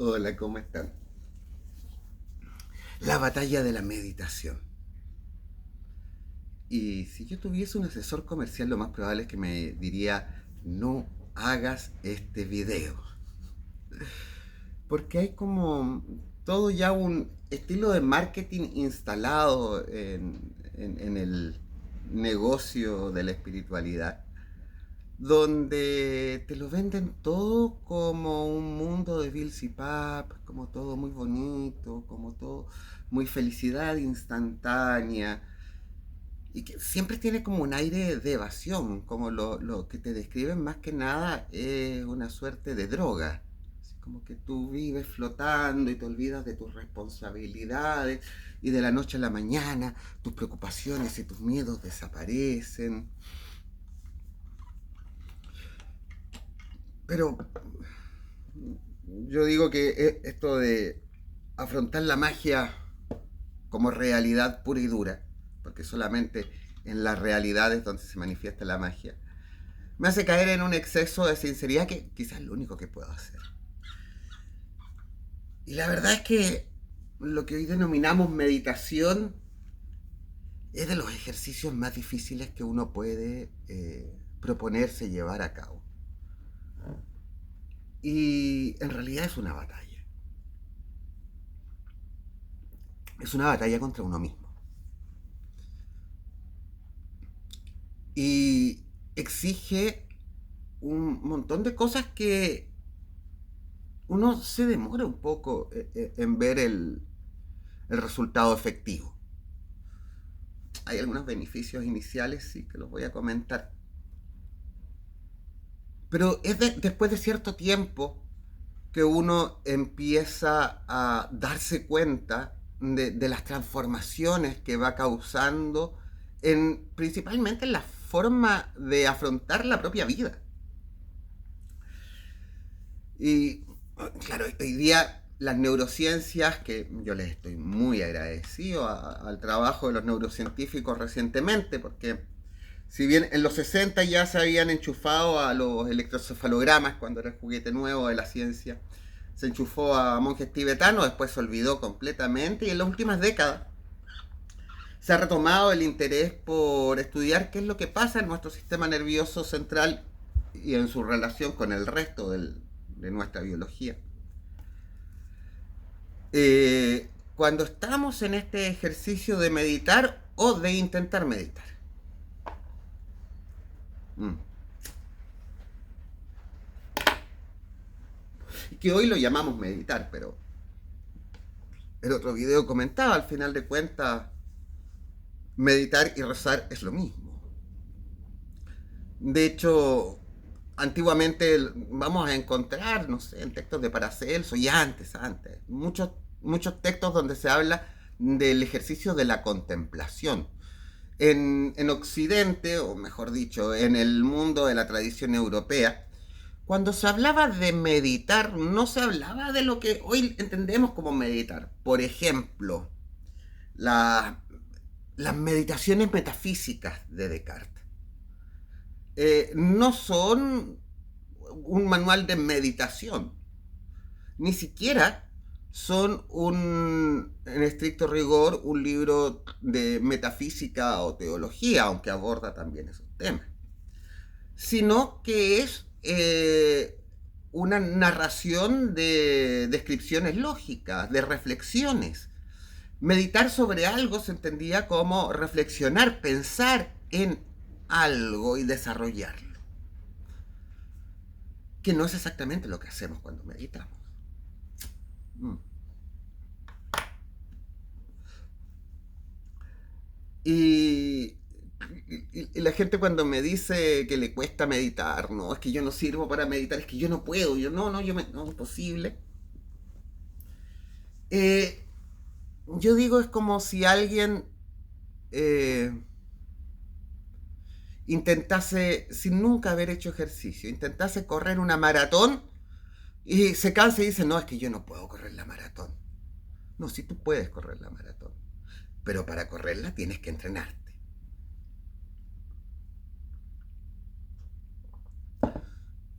Hola, ¿cómo están? La batalla de la meditación. Y si yo tuviese un asesor comercial, lo más probable es que me diría, no hagas este video. Porque hay como todo ya un estilo de marketing instalado en el negocio de la espiritualidad, donde te lo venden todo como un mundo de Bills y Pap, como todo muy bonito, como todo muy felicidad instantánea, y que siempre tiene como un aire de evasión, como lo que te describen más que nada es una suerte de droga. Así como que tú vives flotando y te olvidas de tus responsabilidades y de la noche a la mañana tus preocupaciones y tus miedos desaparecen. Pero yo digo que esto de afrontar la magia como realidad pura y dura, porque solamente en la realidad es donde se manifiesta la magia, me hace caer en un exceso de sinceridad que quizás es lo único que puedo hacer. Y la verdad es que lo que hoy denominamos meditación es de los ejercicios más difíciles que uno puede proponerse llevar a cabo. Y en realidad es una batalla. Es una batalla contra uno mismo. Y exige un montón de cosas que uno se demora un poco en ver el resultado efectivo. Hay algunos beneficios iniciales, sí, que los voy a comentar. Pero es después de cierto tiempo que uno empieza a darse cuenta de las transformaciones que va causando principalmente en la forma de afrontar la propia vida. Y claro, hoy día las neurociencias, que yo les estoy muy agradecido al trabajo de los neurocientíficos recientemente, porque si bien en los 60 ya se habían enchufado a los electrocefalogramas cuando era el juguete nuevo de la ciencia, se enchufó a monjes tibetanos, después se olvidó completamente y en las últimas décadas se ha retomado el interés por estudiar qué es lo que pasa en nuestro sistema nervioso central y en su relación con el resto de nuestra biología. Cuando estamos en este ejercicio de meditar o de intentar meditar. Mm. Que hoy lo llamamos meditar, pero el otro video comentaba, al final de cuentas, meditar y rezar es lo mismo. De hecho, antiguamente vamos a encontrar, no sé, en textos de Paracelso y antes, muchos textos donde se habla del ejercicio de la contemplación. En Occidente, o mejor dicho, en el mundo de la tradición europea, cuando se hablaba de meditar, no se hablaba de lo que hoy entendemos como meditar. Por ejemplo, la- las meditaciones metafísicas de Descartes no son un manual de meditación, ni siquiera son en estricto rigor, un libro de metafísica o teología, aunque aborda también esos temas, sino que es una narración de descripciones lógicas, de reflexiones. Meditar sobre algo se entendía como reflexionar, pensar en algo y desarrollarlo, que no es exactamente lo que hacemos cuando meditamos. Mm. Y, y la gente cuando me dice que le cuesta meditar, no, es que yo no sirvo para meditar, es que yo no puedo, no, es posible. Eh, yo digo, es como si alguien eh, intentase, sin nunca haber hecho ejercicio, intentase correr una maratón y se cansa y dice, no, es que yo no puedo correr la maratón. No, sí tú puedes correr la maratón, pero para correrla tienes que entrenarte.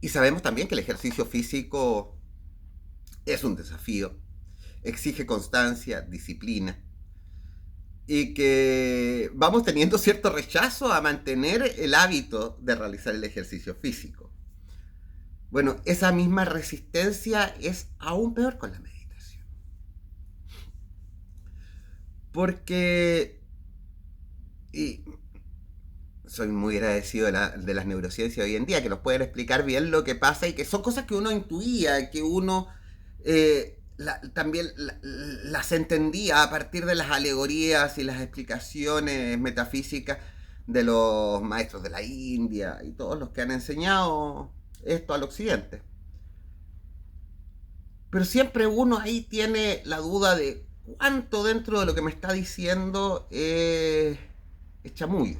Y sabemos también que el ejercicio físico es un desafío, exige constancia, disciplina, y que vamos teniendo cierto rechazo a mantener el hábito de realizar el ejercicio físico. Bueno, esa misma resistencia es aún peor con la meditación. Porque, y soy muy agradecido de las neurociencias hoy en día, que nos pueden explicar bien lo que pasa y que son cosas que uno intuía, que uno también las entendía a partir de las alegorías y las explicaciones metafísicas de los maestros de la India y todos los que han enseñado esto al occidente. Pero siempre uno ahí tiene la duda de cuánto dentro de lo que me está diciendo es chamullo.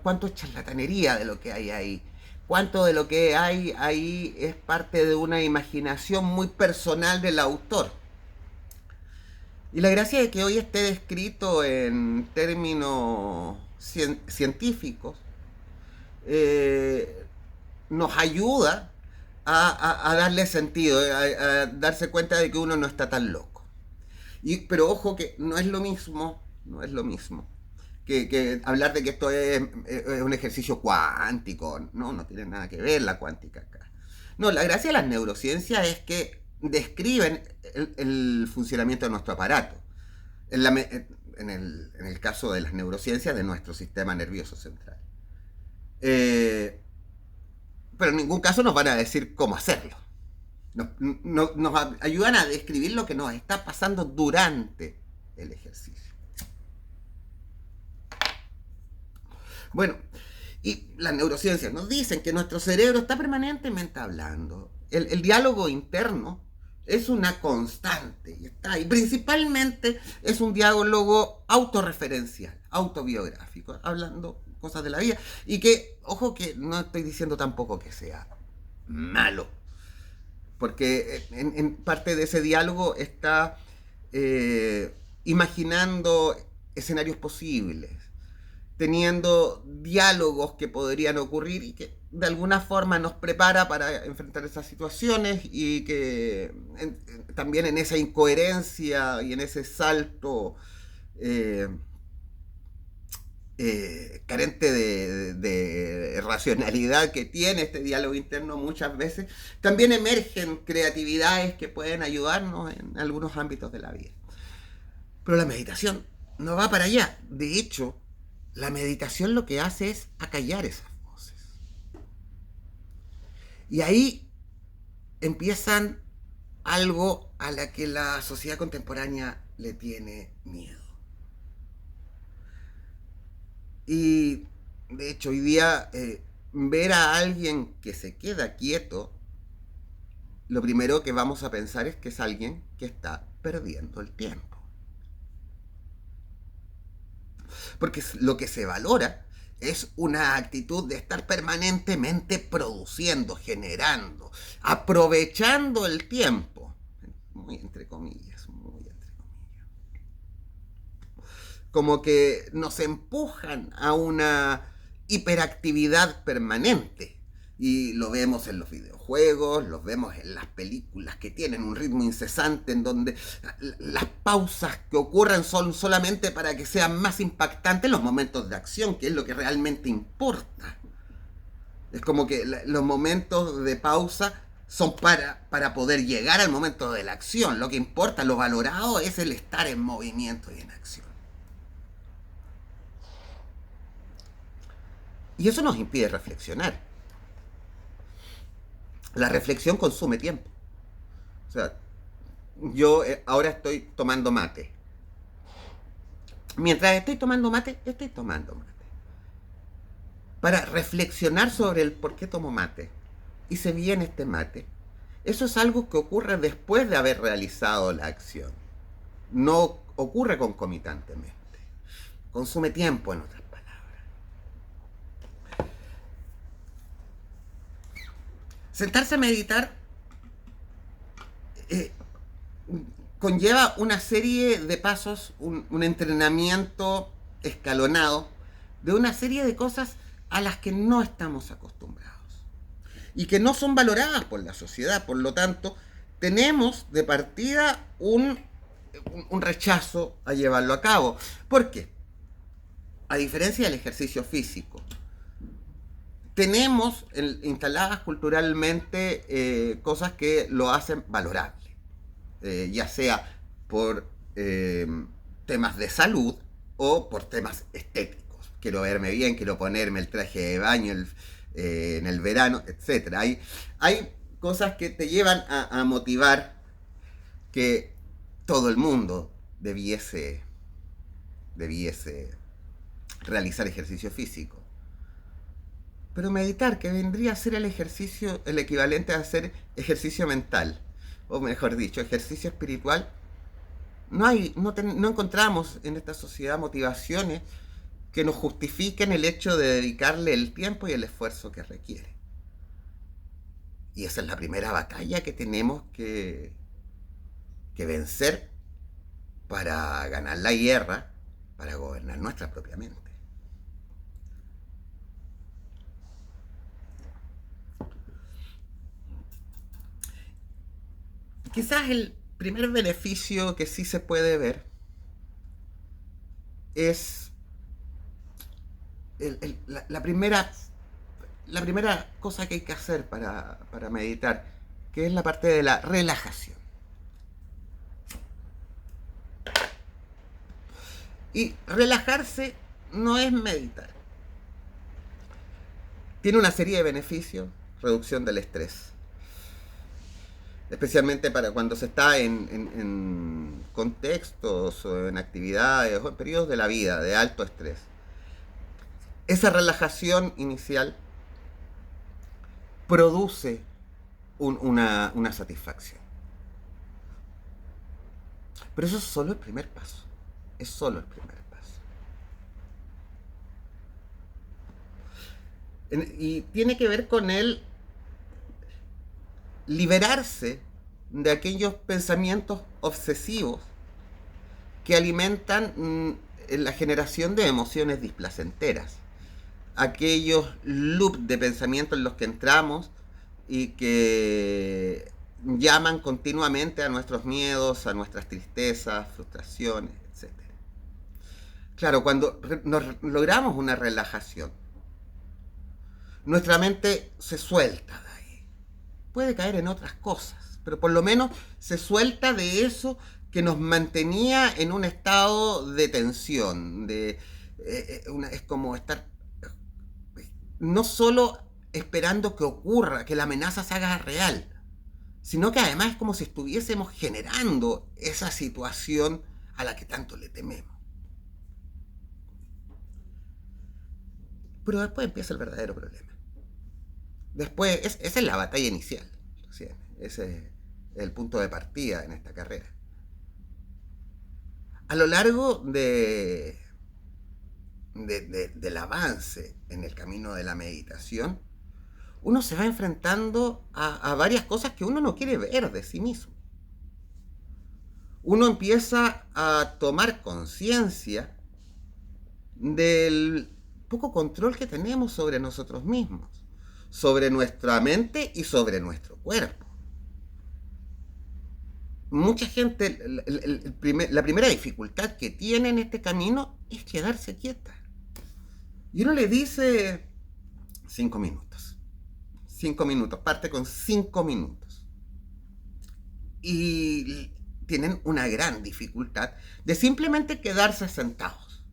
¿Cuánto es charlatanería de lo que hay ahí? ¿Cuánto de lo que hay ahí es parte de una imaginación muy personal del autor? Y la gracia de que hoy esté descrito en términos científicos nos ayuda a darle sentido, a darse cuenta de que uno no está tan loco. Pero ojo que no es lo mismo, no es lo mismo que hablar de que esto es un ejercicio cuántico. No tiene nada que ver la cuántica acá. No, la gracia de las neurociencias es que describen el funcionamiento de nuestro aparato. En el caso de las neurociencias, de nuestro sistema nervioso central. Pero en ningún caso nos van a decir cómo hacerlo. Nos ayudan a describir lo que nos está pasando durante el ejercicio. Bueno, y las neurociencias nos dicen que nuestro cerebro está permanentemente hablando. El diálogo interno es una constante y está ahí. Principalmente es un diálogo autorreferencial, autobiográfico, hablando cosas de la vida. Y que, ojo, que no estoy diciendo tampoco que sea malo, porque en parte de ese diálogo está imaginando escenarios posibles, teniendo diálogos que podrían ocurrir y que de alguna forma nos prepara para enfrentar esas situaciones, y que también en esa incoherencia y en ese salto carente de racionalidad que tiene este diálogo interno muchas veces, también emergen creatividades que pueden ayudarnos en algunos ámbitos de la vida. Pero la meditación no va para allá. De hecho, la meditación lo que hace es acallar esas voces. Y ahí empiezan algo a la que la sociedad contemporánea le tiene miedo. Y de hecho hoy día ver a alguien que se queda quieto, lo primero que vamos a pensar es que es alguien que está perdiendo el tiempo. Porque lo que se valora es una actitud de estar permanentemente produciendo, generando, aprovechando el tiempo. Muy entre comillas, muy entre comillas. Como que nos empujan a una hiperactividad permanente. Y lo vemos en los videojuegos, lo vemos en las películas que tienen un ritmo incesante en donde las pausas que ocurren son solamente para que sean más impactantes los momentos de acción, que es lo que realmente importa. Es como que los momentos de pausa son para poder llegar al momento de la acción. Lo que importa, lo valorado, es el estar en movimiento y en acción. Y eso nos impide reflexionar. La reflexión consume tiempo. O sea, yo ahora estoy tomando mate. Mientras estoy tomando mate. Para reflexionar sobre el por qué tomo mate. Hice bien este mate. Eso es algo que ocurre después de haber realizado la acción. No ocurre concomitantemente. Consume tiempo, en otras palabras. Sentarse a meditar conlleva una serie de pasos, un entrenamiento escalonado de una serie de cosas a las que no estamos acostumbrados y que no son valoradas por la sociedad. Por lo tanto, tenemos de partida un rechazo a llevarlo a cabo. ¿Por qué? A diferencia del ejercicio físico, tenemos instaladas culturalmente cosas que lo hacen valorable, ya sea por temas de salud o por temas estéticos. Quiero verme bien, quiero ponerme el traje de baño en el verano, etc. Hay cosas que te llevan a motivar que todo el mundo debiese realizar ejercicio físico. Pero meditar, que vendría a ser el ejercicio, el equivalente a hacer ejercicio mental, o mejor dicho, ejercicio espiritual, no encontramos en esta sociedad motivaciones que nos justifiquen el hecho de dedicarle el tiempo y el esfuerzo que requiere. Y esa es la primera batalla que tenemos que vencer para ganar la guerra, para gobernar nuestra propia mente. Quizás el primer beneficio que sí se puede ver es la primera cosa que hay que hacer para meditar, que es la parte de la relajación. Y relajarse no es meditar. Tiene una serie de beneficios: reducción del estrés, especialmente para cuando se está en contextos o en actividades o en periodos de la vida de alto estrés. Esa relajación inicial produce una satisfacción. Pero eso es solo el primer paso. Es solo el primer paso. Y tiene que ver con el liberarse de aquellos pensamientos obsesivos que alimentan la generación de emociones displacenteras. Aquellos loops de pensamiento en los que entramos y que llaman continuamente a nuestros miedos, a nuestras tristezas, frustraciones, etc. Claro, cuando logramos una relajación, nuestra mente se suelta de ahí. Puede caer en otras cosas, pero por lo menos se suelta de eso que nos mantenía en un estado de tensión. Es como estar no solo esperando que ocurra, que la amenaza se haga real, sino que además es como si estuviésemos generando esa situación a la que tanto le tememos. Pero después empieza el verdadero problema. Después, esa es la batalla inicial. ¿Sí? Ese es el punto de partida en esta carrera. A lo largo del avance en el camino de la meditación, uno se va enfrentando a varias cosas que uno no quiere ver de sí mismo. Uno empieza a tomar conciencia del poco control que tenemos sobre nosotros mismos, sobre nuestra mente y sobre nuestro cuerpo. Mucha gente, la primera dificultad que tiene en este camino es quedarse quieta. Y uno le dice 5 minutos. 5 minutos, parte con 5 minutos. Y tienen una gran dificultad de simplemente quedarse sentados.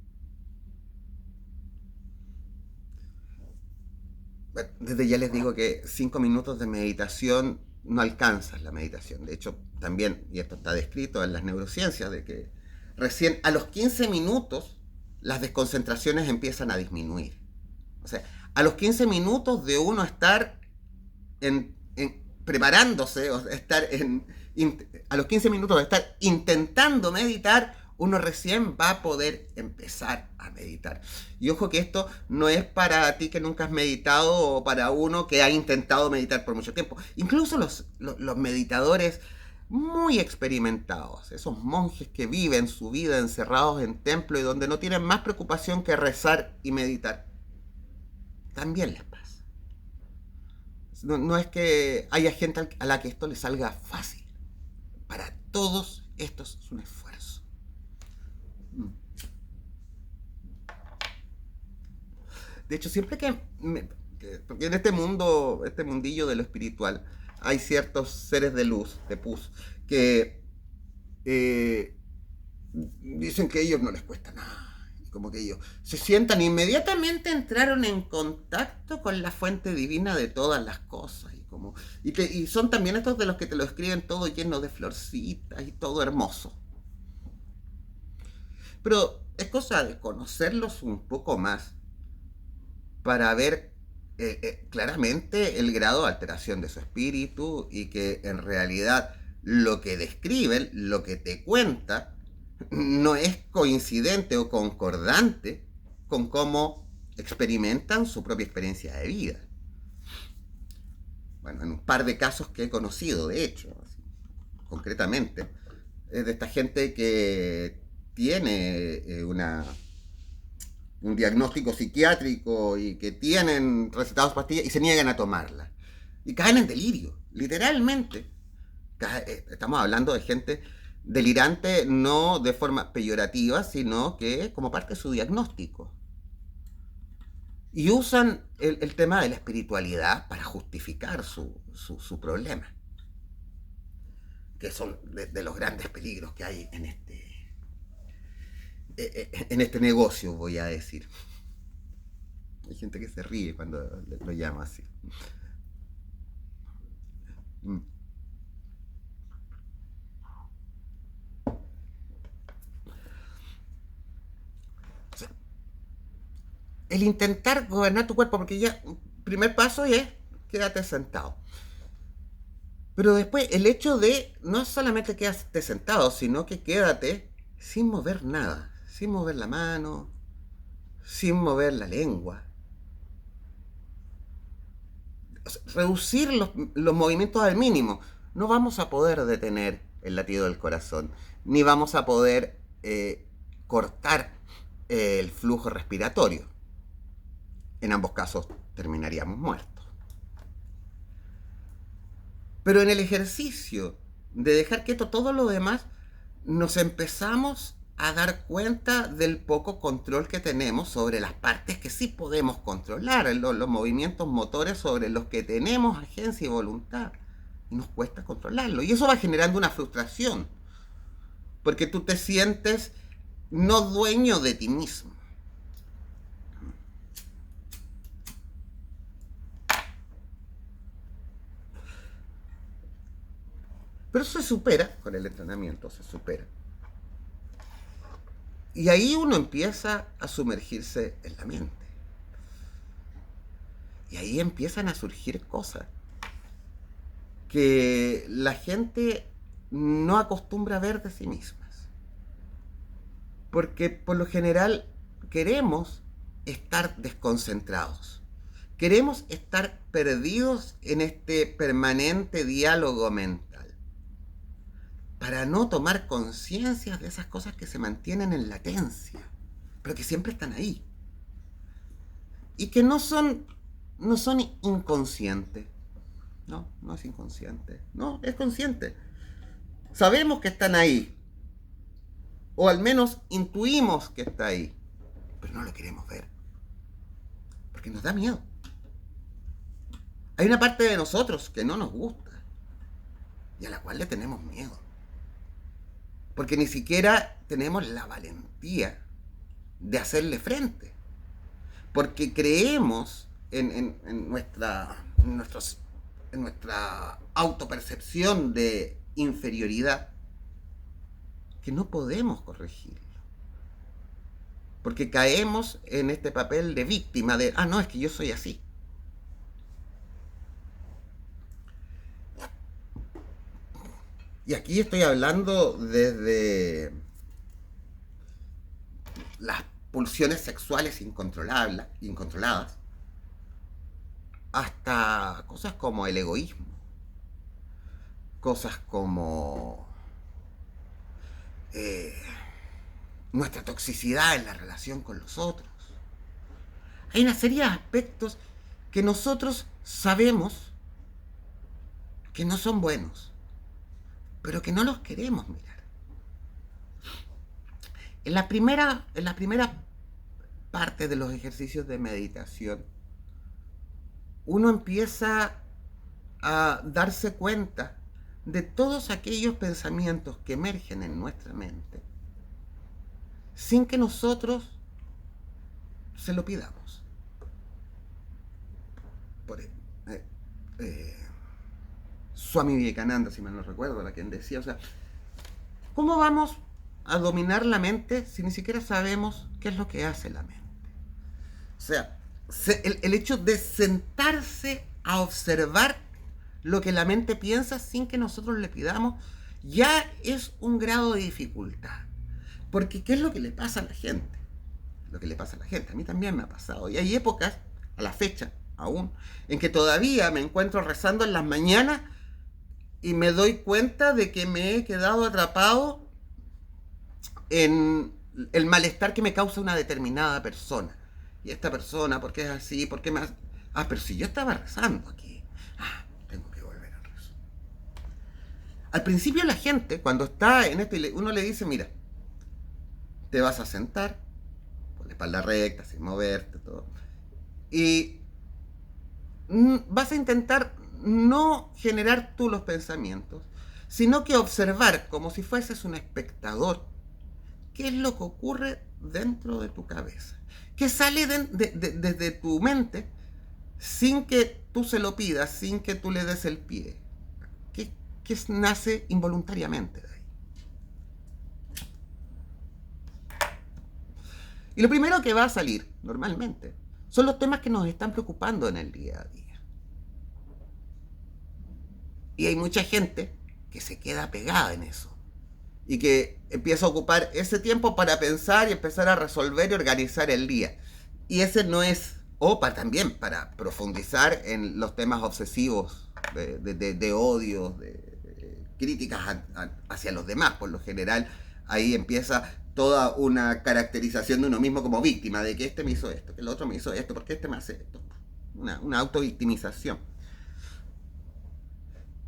Bueno, desde ya les digo que 5 minutos de meditación no alcanzan la meditación. De hecho, también, y esto está descrito en las neurociencias, de que recién a los 15 minutos las desconcentraciones empiezan a disminuir. O sea, a los 15 minutos de uno estar preparándose, o a los 15 minutos de estar intentando meditar, uno recién va a poder empezar a meditar. Y ojo que esto no es para ti que nunca has meditado o para uno que ha intentado meditar por mucho tiempo. Incluso los meditadores muy experimentados, esos monjes que viven su vida encerrados en templo y donde no tienen más preocupación que rezar y meditar, también les pasa. No es que haya gente a la que esto le salga fácil. Para todos estos es un esfuerzo. De hecho, siempre porque en este mundo, este mundillo de lo espiritual, hay ciertos seres de luz, de pus, que eh, dicen que a ellos no les cuesta nada. Como que ellos se sientan inmediatamente entraron en contacto con la fuente divina de todas las cosas. Y son también estos de los que te lo escriben todo lleno de florcitas y todo hermoso. Pero es cosa de conocerlos un poco más para ver claramente el grado de alteración de su espíritu y que en realidad lo que describen, lo que te cuenta, no es coincidente o concordante con cómo experimentan su propia experiencia de vida. Bueno, en un par de casos que he conocido, de hecho, así, concretamente, es de esta gente que tiene un diagnóstico psiquiátrico y que tienen recetados pastillas y se niegan a tomarlas. Y caen en delirio, literalmente. Estamos hablando de gente delirante no de forma peyorativa, sino que como parte de su diagnóstico. Y usan el tema de la espiritualidad para justificar su problema. Que son de los grandes peligros que hay en este negocio, voy a decir. Hay gente que se ríe cuando lo llamo así. O sea, el intentar gobernar tu cuerpo, porque ya, el primer paso es quédate sentado. Pero después el hecho de no solamente quédate sentado, sino que quédate sin mover nada, sin mover la mano, sin mover la lengua. O sea, reducir los movimientos al mínimo. No vamos a poder detener el latido del corazón, ni vamos a poder cortar el flujo respiratorio. En ambos casos terminaríamos muertos. Pero en el ejercicio de dejar quieto todo lo demás, nos empezamos a dar cuenta del poco control que tenemos sobre las partes que sí podemos controlar, los movimientos motores sobre los que tenemos agencia y voluntad. Y nos cuesta controlarlo. Y eso va generando una frustración, porque tú te sientes no dueño de ti mismo. Pero se supera, con el entrenamiento se supera. Y ahí uno empieza a sumergirse en la mente. Y ahí empiezan a surgir cosas que la gente no acostumbra a ver de sí mismas. Porque por lo general queremos estar desconcentrados. Queremos estar perdidos en este permanente diálogo mental, para no tomar conciencia de esas cosas que se mantienen en latencia, pero que siempre están ahí. Y que no son inconscientes. No es inconsciente. No, es consciente. Sabemos que están ahí. O al menos intuimos que está ahí. Pero no lo queremos ver. Porque nos da miedo. Hay una parte de nosotros que no nos gusta. Y a la cual le tenemos miedo. Porque ni siquiera tenemos la valentía de hacerle frente. Porque creemos en nuestra autopercepción de inferioridad que no podemos corregirlo. Porque caemos en este papel de víctima de, no, es que yo soy así. Y aquí estoy hablando desde las pulsiones sexuales incontroladas hasta cosas como el egoísmo, cosas como nuestra toxicidad en la relación con los otros. Hay una serie de aspectos que nosotros sabemos que no son buenos, pero que no los queremos mirar. En la primera parte de los ejercicios de meditación, uno empieza a darse cuenta de todos aquellos pensamientos que emergen en nuestra mente sin que nosotros se lo pidamos. Por, Swami Vivekananda, si mal no recuerdo, era quien decía, o sea, ¿cómo vamos a dominar la mente si ni siquiera sabemos qué es lo que hace la mente? O sea, el hecho de sentarse a observar lo que la mente piensa sin que nosotros le pidamos ya es un grado de dificultad. Porque ¿qué es lo que le pasa a la gente? Lo que le pasa a la gente, a mí también me ha pasado. Y hay épocas, a la fecha aún, en que todavía me encuentro rezando en las mañanas y me doy cuenta de que me he quedado atrapado en el malestar que me causa una determinada persona. Y esta persona, ¿por qué es así? ¿Por qué me hace? Ah, pero si yo estaba rezando aquí. Ah, tengo que volver al rezo. Al principio la gente, cuando está en esto, uno le dice, mira, te vas a sentar, con la espalda recta, sin moverte, todo. Y vas a intentar no generar tú los pensamientos, sino que observar como si fueses un espectador qué es lo que ocurre dentro de tu cabeza, qué sale desde tu mente sin que tú se lo pidas, sin que tú le des el pie, qué nace involuntariamente de ahí. Y lo primero que va a salir, normalmente, son los temas que nos están preocupando en el día a día. Y hay mucha gente que se queda pegada en eso. Y que empieza a ocupar ese tiempo para pensar y empezar a resolver y organizar el día. Y ese no es, también para profundizar en los temas obsesivos de odio, de críticas hacia los demás. Por lo general, ahí empieza toda una caracterización de uno mismo como víctima, de que este me hizo esto, que el otro me hizo esto, porque este me hace esto. Una autovictimización.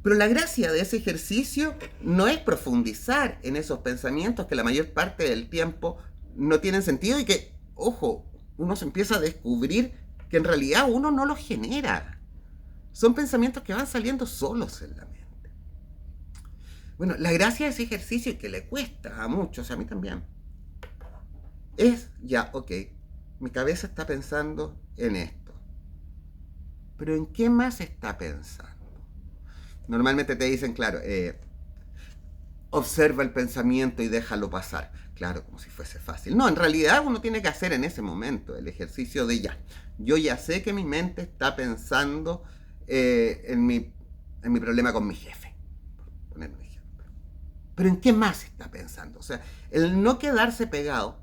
Pero la gracia de ese ejercicio no es profundizar en esos pensamientos que la mayor parte del tiempo no tienen sentido y que, ojo, uno se empieza a descubrir que en realidad uno no los genera. Son pensamientos que van saliendo solos en la mente. Bueno, la gracia de ese ejercicio, y que le cuesta a muchos, a mí también, es ya, ok, mi cabeza está pensando en esto. Pero ¿en qué más está pensando? Normalmente te dicen, claro, observa el pensamiento y déjalo pasar. Claro, como si fuese fácil. No, en realidad uno tiene que hacer en ese momento el ejercicio de ya. Yo ya sé que mi mente está pensando en mi problema con mi jefe. Por poner un ejemplo. Pero ¿en qué más está pensando? O sea, el no quedarse pegado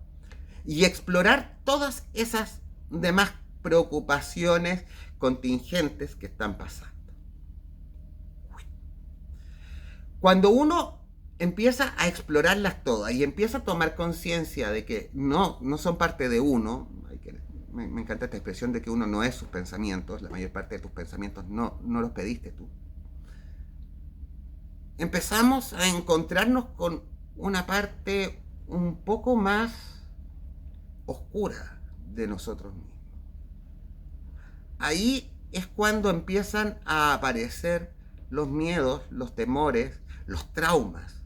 y explorar todas esas demás preocupaciones contingentes que están pasando. Cuando uno empieza a explorarlas todas y empieza a tomar conciencia de que no son parte de uno, me encanta esta expresión de que uno no es sus pensamientos, la mayor parte de tus pensamientos no los pediste tú. Empezamos a encontrarnos con una parte un poco más oscura de nosotros mismos. Ahí es cuando empiezan a aparecer los miedos, los temores, los traumas.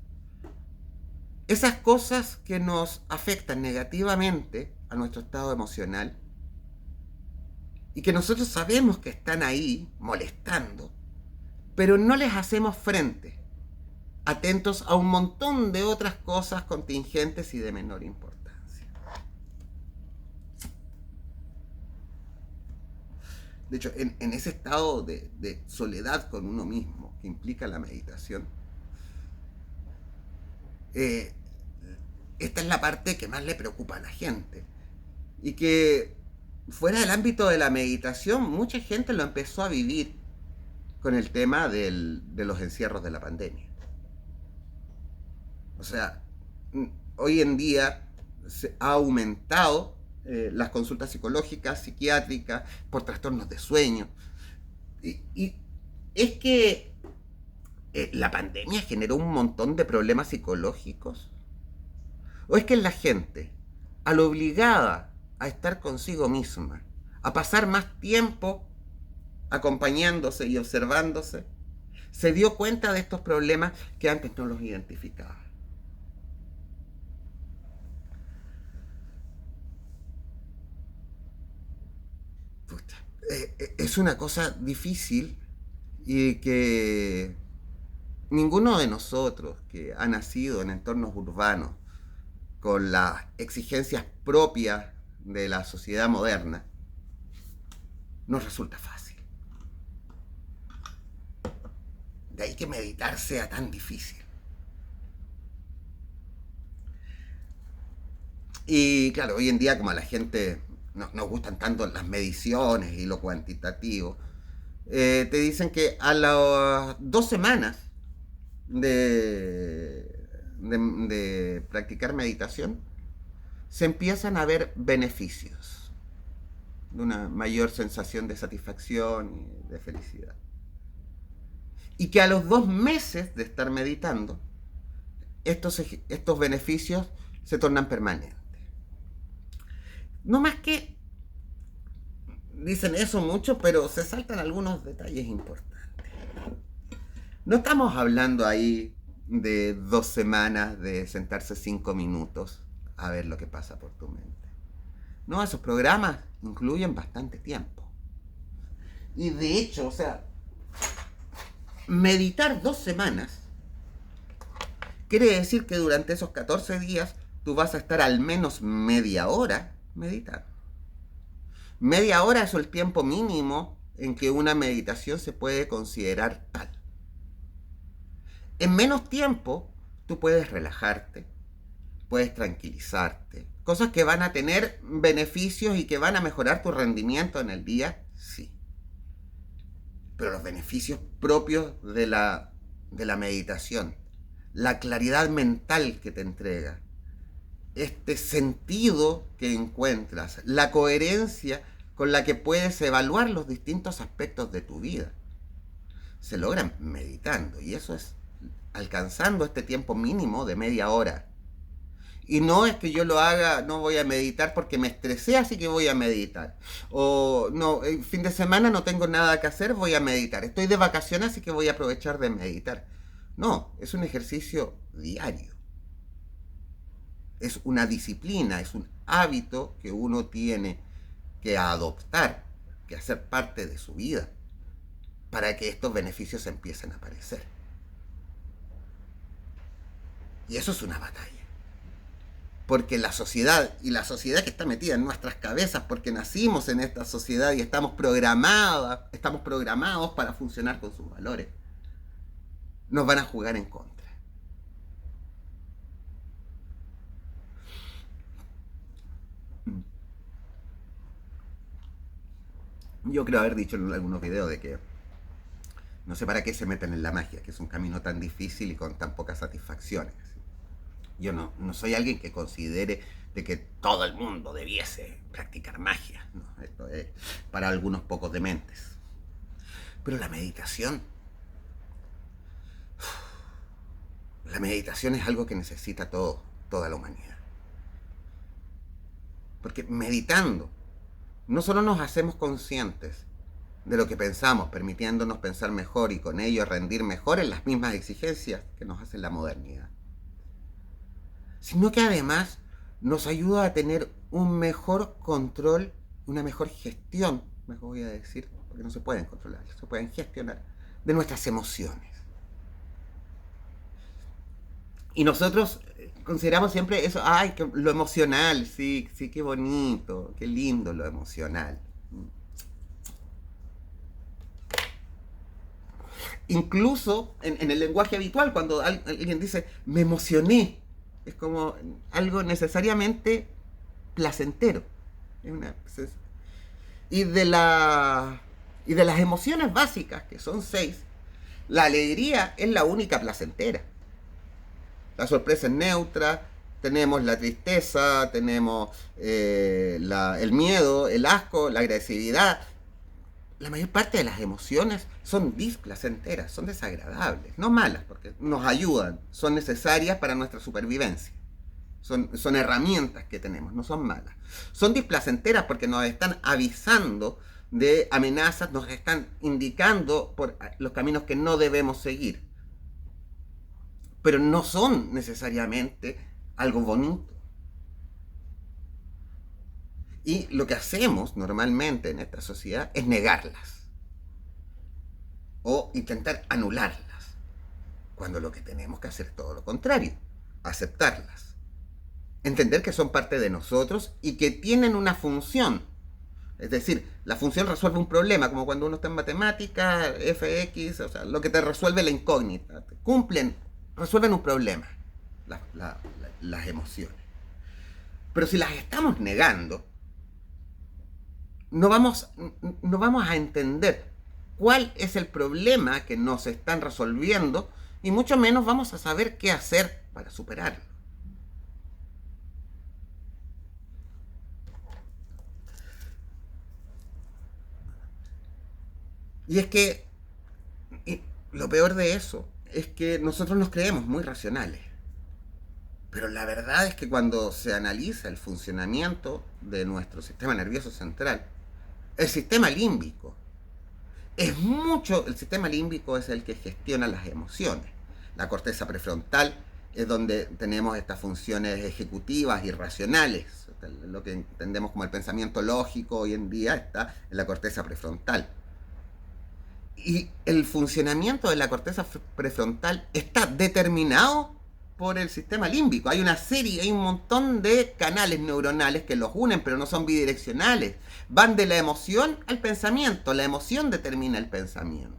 Esas cosas que nos afectan negativamente a nuestro estado emocional y que nosotros sabemos que están ahí molestando, pero no les hacemos frente, atentos a un montón de otras cosas contingentes y de menor importancia. De hecho, en ese estado de soledad con uno mismo que implica la meditación, esta es la parte que más le preocupa a la gente. Y que fuera del ámbito de la meditación, mucha gente lo empezó a vivir con el tema de los encierros de la pandemia. O sea, hoy en día se ha aumentado las consultas psicológicas, psiquiátricas, por trastornos de sueño. Y es que la pandemia generó un montón de problemas psicológicos? ¿O es que la gente, al obligada a estar consigo misma, a pasar más tiempo acompañándose y observándose, se dio cuenta de estos problemas que antes no los identificaba? Pucha, es una cosa difícil y que ninguno de nosotros que ha nacido en entornos urbanos con las exigencias propias de la sociedad moderna nos resulta fácil. De ahí que meditar sea tan difícil. Y claro, hoy en día como a la gente nos gustan tanto las mediciones y lo cuantitativo, te dicen que a las 2 semanas de practicar meditación se empiezan a ver beneficios, de una mayor sensación de satisfacción y de felicidad. Y que a los 2 meses de estar meditando, estos beneficios se tornan permanentes. No más que dicen eso mucho, pero se saltan algunos detalles importantes. No estamos hablando ahí de 2 semanas de sentarse 5 minutos a ver lo que pasa por tu mente. No, esos programas incluyen bastante tiempo. Y de hecho, o sea, meditar 2 semanas quiere decir que durante esos 14 días tú vas a estar al menos media hora meditando. Media hora es el tiempo mínimo en que una meditación se puede considerar tal. En menos tiempo tú puedes relajarte, puedes tranquilizarte. Cosas que van a tener beneficios y que van a mejorar tu rendimiento en el día, sí. Pero los beneficios propios de la meditación, la claridad mental que te entrega, este sentido que encuentras, la coherencia con la que puedes evaluar los distintos aspectos de tu vida, se logran meditando. Y eso es alcanzando este tiempo mínimo de media hora. Y no es que yo lo haga, no voy a meditar porque me estresé, así que voy a meditar. O no, el fin de semana no tengo nada que hacer, voy a meditar. Estoy de vacaciones, así que voy a aprovechar de meditar. No, es un ejercicio diario. Es una disciplina, es un hábito que uno tiene que adoptar, que hacer parte de su vida, para que estos beneficios empiecen a aparecer. Y eso es una batalla. Porque la sociedad, y la sociedad que está metida en nuestras cabezas, porque nacimos en esta sociedad y estamos programados para funcionar con sus valores, nos van a jugar en contra. Yo creo haber dicho en algunos videos de que no sé para qué se meten en la magia, que es un camino tan difícil y con tan pocas satisfacciones. Yo no soy alguien que considere de que todo el mundo debiese practicar magia. No, esto es para algunos pocos dementes. Pero la meditación es algo que necesita toda la humanidad. Porque meditando, no solo nos hacemos conscientes de lo que pensamos, permitiéndonos pensar mejor y con ello rendir mejor en las mismas exigencias que nos hace la modernidad, sino que además nos ayuda a tener un mejor control, una mejor gestión, me voy a decir, porque no se pueden controlar, se pueden gestionar, de nuestras emociones. Y nosotros consideramos siempre eso, ay, lo emocional, sí, qué bonito, qué lindo lo emocional. Incluso en el lenguaje habitual, cuando alguien dice, me emocioné, es como algo necesariamente placentero. Y de las emociones básicas, que son 6, la alegría es la única placentera. La sorpresa es neutra, tenemos la tristeza, tenemos el miedo, el asco, la agresividad. la mayor parte de las emociones son displacenteras, son desagradables, no malas, porque nos ayudan, son necesarias para nuestra supervivencia. Son herramientas que tenemos, no son malas. Son displacenteras porque nos están avisando de amenazas, nos están indicando por los caminos que no debemos seguir. Pero no son necesariamente algo bonito. Y lo que hacemos normalmente en esta sociedad es negarlas o intentar anularlas, cuando lo que tenemos que hacer es todo lo contrario, aceptarlas, entender que son parte de nosotros y que tienen una función. Es decir, la función resuelve un problema, como cuando uno está en matemáticas, fx, o sea, lo que te resuelve la incógnita. Resuelven un problema, las emociones. Pero si las estamos negando, no vamos a entender cuál es el problema que nos están resolviendo y mucho menos vamos a saber qué hacer para superarlo. Y es que lo peor de eso es que nosotros nos creemos muy racionales. Pero la verdad es que cuando se analiza el funcionamiento de nuestro sistema nervioso central, el sistema límbico el sistema límbico es el que gestiona las emociones. La corteza prefrontal es donde tenemos estas funciones ejecutivas y racionales. Lo que entendemos como el pensamiento lógico hoy en día está en la corteza prefrontal. Y el funcionamiento de la corteza prefrontal está determinado por el sistema límbico. Hay un montón de canales neuronales que los unen, pero no son bidireccionales. Van de la emoción al pensamiento. La emoción determina el pensamiento.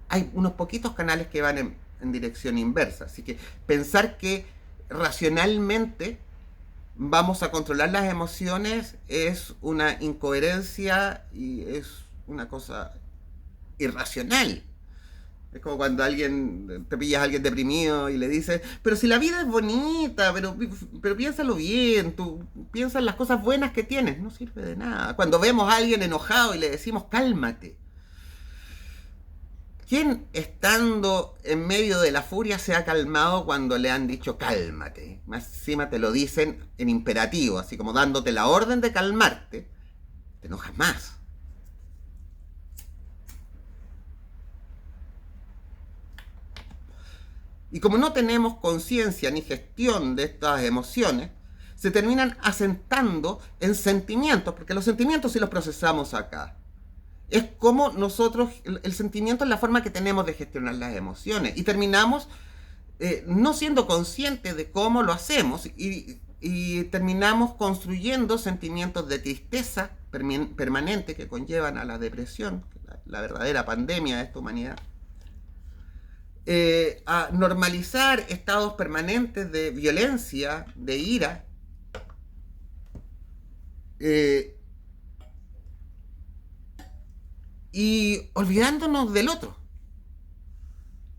Hay unos poquitos canales que van en dirección inversa. Así que pensar que racionalmente vamos a controlar las emociones es una incoherencia y es una cosa irracional. Es como cuando te pillas a alguien deprimido y le dices, pero si la vida es bonita, pero piénsalo bien, tú piensa en las cosas buenas que tienes, no sirve de nada. Cuando vemos a alguien enojado y le decimos, cálmate. ¿Quién estando en medio de la furia se ha calmado cuando le han dicho cálmate? Más encima te lo dicen en imperativo, así como dándote la orden de calmarte, te enojas más. Y como no tenemos conciencia ni gestión de estas emociones, se terminan asentando en sentimientos, porque los sentimientos sí los procesamos acá. Es como nosotros, el sentimiento es la forma que tenemos de gestionar las emociones. Y terminamos no siendo conscientes de cómo lo hacemos y terminamos construyendo sentimientos de tristeza permanente que conllevan a la depresión, la verdadera pandemia de esta humanidad. A normalizar estados permanentes de violencia, de ira, y olvidándonos del otro.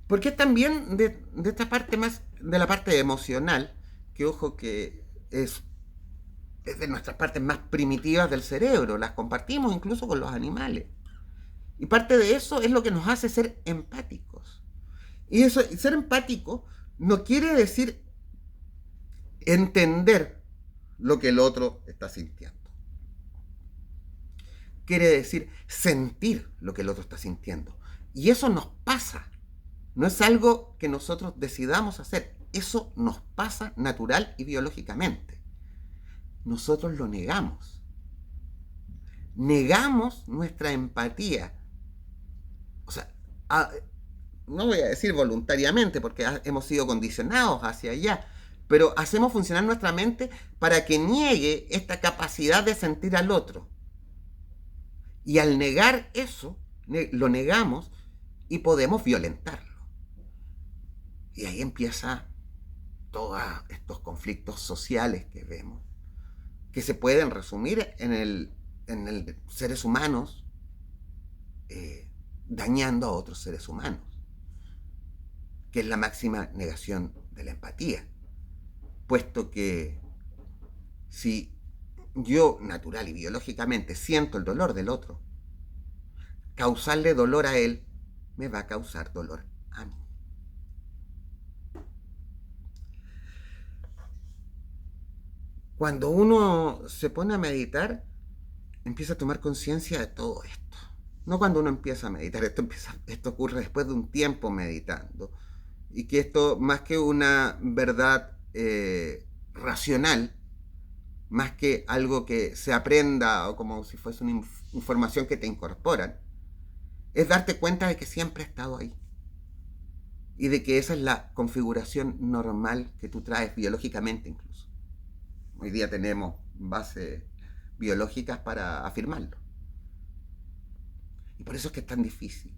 Porque también de esta parte más, de la parte emocional, que ojo que es de nuestras partes más primitivas del cerebro, las compartimos incluso con los animales. Y parte de eso es lo que nos hace ser empáticos. Y eso, ser empático no quiere decir entender lo que el otro está sintiendo. Quiere decir sentir lo que el otro está sintiendo. Y eso nos pasa. No es algo que nosotros decidamos hacer. Eso nos pasa natural y biológicamente. Nosotros lo negamos. Negamos nuestra empatía. O sea, no voy a decir voluntariamente porque hemos sido condicionados hacia allá, pero hacemos funcionar nuestra mente para que niegue esta capacidad de sentir al otro. Y al negar eso, lo negamos y podemos violentarlo. Y ahí empieza todos estos conflictos sociales que vemos, que se pueden resumir en el seres humanos dañando a otros seres humanos, que es la máxima negación de la empatía, puesto que si yo natural y biológicamente siento el dolor del otro, causarle dolor a él, me va a causar dolor a mí. Cuando uno se pone a meditar, empieza a tomar conciencia de todo esto. No cuando uno empieza a meditar, esto ocurre después de un tiempo meditando. Y que esto, más que una verdad racional, más que algo que se aprenda o como si fuese una información que te incorporan, es darte cuenta de que siempre ha estado ahí. Y de que esa es la configuración normal que tú traes biológicamente incluso. Hoy día tenemos bases biológicas para afirmarlo. Y por eso es que es tan difícil.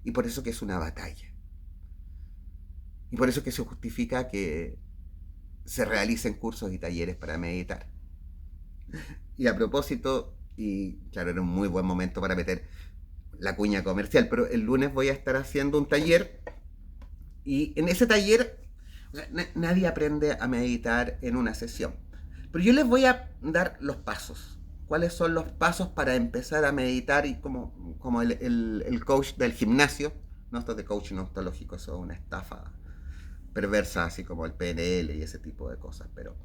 Y por eso que es una batalla. Y por eso que se justifica que se realicen cursos y talleres para meditar. Y a propósito, y claro, era un muy buen momento para meter la cuña comercial, pero el lunes voy a estar haciendo un taller y en ese taller nadie aprende a meditar en una sesión. Pero yo les voy a dar los pasos. ¿Cuáles son los pasos para empezar a meditar? Y como el coach del gimnasio, no esto de coaching ontológico, eso es una estafa perversa, así como el PNL y ese tipo de cosas. Pero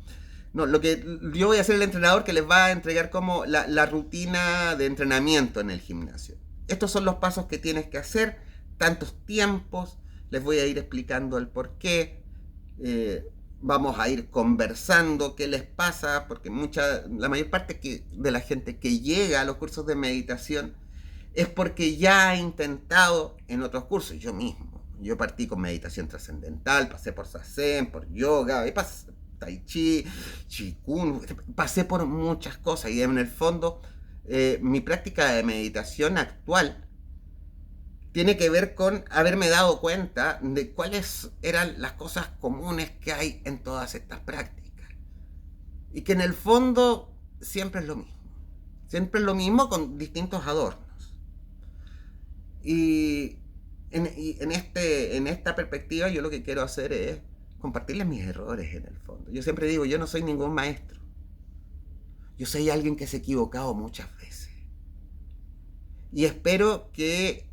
no, lo que yo voy a ser el entrenador que les va a entregar como la rutina de entrenamiento en el gimnasio. Estos son los pasos que tienes que hacer, tantos tiempos, les voy a ir explicando el por qué. Vamos a ir conversando qué les pasa, porque la mayor parte de la gente que llega a los cursos de meditación es porque ya ha intentado en otros cursos. Yo mismo, yo partí con meditación trascendental, pasé por Zazen, por yoga, Tai Chi, Qigong, pasé por muchas cosas y en el fondo mi práctica de meditación actual tiene que ver con haberme dado cuenta de cuáles eran las cosas comunes que hay en todas estas prácticas. Y que en el fondo siempre es lo mismo. Siempre es lo mismo con distintos adornos. Y en esta perspectiva yo lo que quiero hacer es compartirles mis errores en el fondo. Yo siempre digo, yo no soy ningún maestro. Yo soy alguien que se ha equivocado muchas veces. Y espero que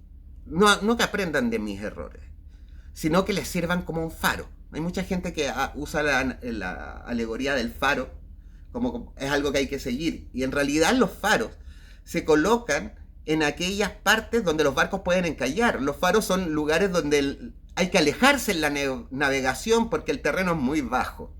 no que aprendan de mis errores, sino que les sirvan como un faro. Hay mucha gente que usa la alegoría del faro como es algo que hay que seguir. Y en realidad los faros se colocan en aquellas partes donde los barcos pueden encallar. Los faros son lugares donde hay que alejarse en la navegación porque el terreno es muy bajo.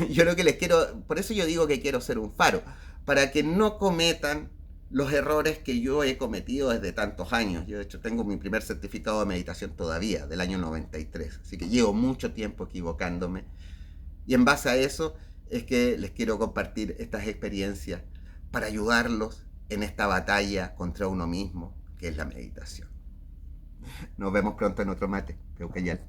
Yo lo que les quiero, por eso yo digo que quiero ser un faro, para que no cometan los errores que yo he cometido desde tantos años. Yo de hecho tengo mi primer certificado de meditación todavía, del año 93, así que llevo mucho tiempo equivocándome. Y en base a eso es que les quiero compartir estas experiencias para ayudarlos en esta batalla contra uno mismo, que es la meditación. Nos vemos pronto en otro mate. Peucayal.